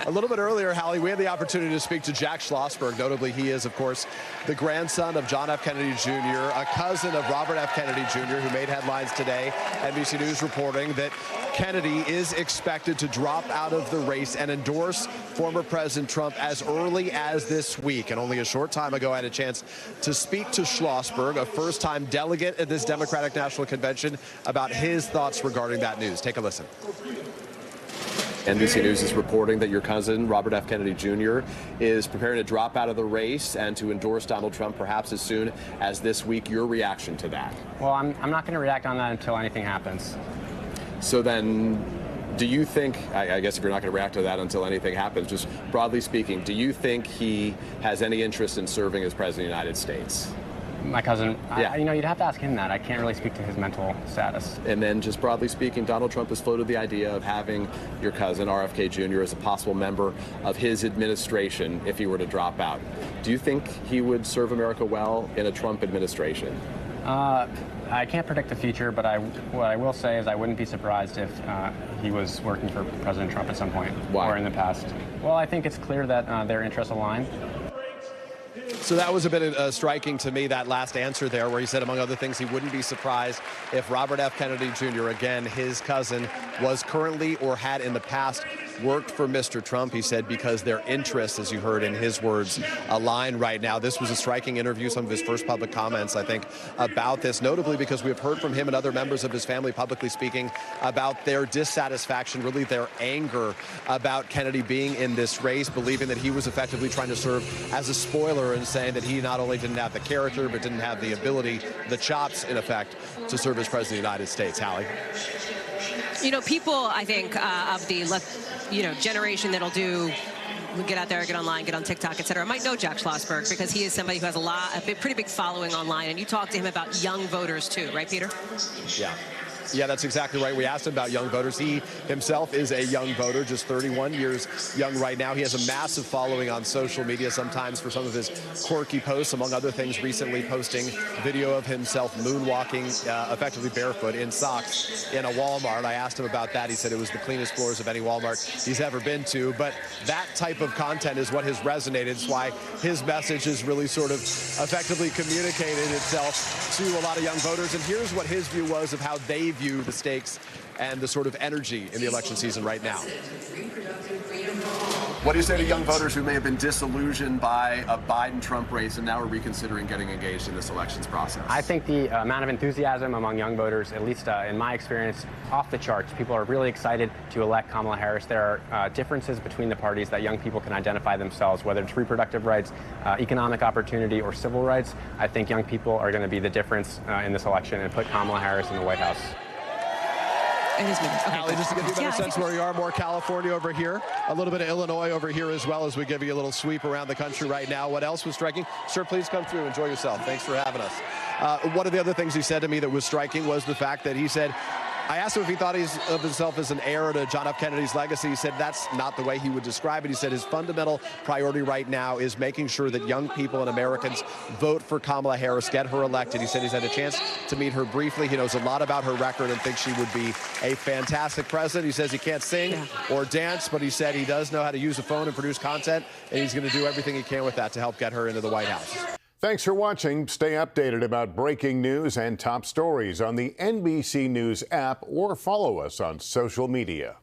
A little bit earlier, Hallie, we had the opportunity to speak to Jack Schlossberg. Notably, he is, of course, the grandson of John F. Kennedy Jr., a cousin of Robert F. Kennedy Jr., who made headlines today. NBC News reporting that Kennedy is expected to drop out of the race and endorse former President Trump as early as this week. And only a short time ago, I had a chance to speak to Schlossberg, a first-time delegate at this Democratic National Convention, about his thoughts regarding that news. Take a listen. NBC News is reporting that your cousin, Robert F. Kennedy Jr., is preparing to drop out of the race and to endorse Donald Trump perhaps as soon as this week. Your reaction to that? Well, I'm not going to react on that until anything happens. So then, do you think, I guess if you're not going to react to that until anything happens, just broadly speaking, do you think he has any interest in serving as President of the United States? My cousin, yeah. You'd have to ask him that. I can't really speak to his mental status. And then just broadly speaking, Donald Trump has floated the idea of having your cousin, RFK Jr., as a possible member of his administration if he were to drop out. Do you think he would serve America well in a Trump administration? I can't predict the future, but what I will say is I wouldn't be surprised if he was working for President Trump at some point. Why? Or in the past. Well, I think it's clear that their interests align. So that was a bit striking to me, that last answer there, where he said, among other things, he wouldn't be surprised if Robert F. Kennedy Jr., again, his cousin, was currently or had in the past worked for Mr. Trump. He said because their interests, as you heard in his words, align right now. This was a striking interview, some of his first public comments, I think, about this, notably because we have heard from him and other members of his family publicly speaking about their dissatisfaction, really their anger about Kennedy being in this race, believing that he was effectively trying to serve as a spoiler and saying that he not only didn't have the character, but didn't have the ability, the chops, in effect, to serve as President of the United States. Hallie? You know, people, I think, of the, generation that'll get out there, get online, get on TikTok, et cetera, might know Jack Schlossberg because he is somebody who has a pretty big following online. And you talk to him about young voters, too, right, Peter? Yeah. Yeah, that's exactly right. We asked him about young voters. He himself is a young voter, just 31 years young right now. He has a massive following on social media, sometimes for some of his quirky posts, among other things, recently posting video of himself moonwalking effectively barefoot in socks in a Walmart. I asked him about that. He said it was the cleanest floors of any Walmart he's ever been to. But that type of content is what has resonated. It's why his message has really sort of effectively communicated itself to a lot of young voters. And here's what his view was of how they view the stakes and the sort of energy in the election season right now. What do you say to young voters who may have been disillusioned by a Biden-Trump race and now are reconsidering getting engaged in this elections process? I think the amount of enthusiasm among young voters, at least in my experience, off the charts. People are really excited to elect Kamala Harris. There are differences between the parties that young people can identify themselves, whether it's reproductive rights, economic opportunity, or civil rights. I think young people are going to be the difference in this election and put Kamala Harris in the White House. Okay, Hallie, just to give you a better sense where you are, more California over here, a little bit of Illinois over here as well, as we give you a little sweep around the country right now. What else was striking? Sir, please come through. Enjoy yourself. Thanks for having us. One of the other things he said to me that was striking was the fact that he said, I asked him if he thought of himself as an heir to John F. Kennedy's legacy. He said that's not the way he would describe it. He said his fundamental priority right now is making sure that young people and Americans vote for Kamala Harris, get her elected. He said he's had a chance to meet her briefly. He knows a lot about her record and thinks she would be a fantastic president. He says he can't sing or dance, but he said he does know how to use a phone and produce content, and he's going to do everything he can with that to help get her into the White House. Thanks for watching. Stay updated about breaking news and top stories on the NBC News app or follow us on social media.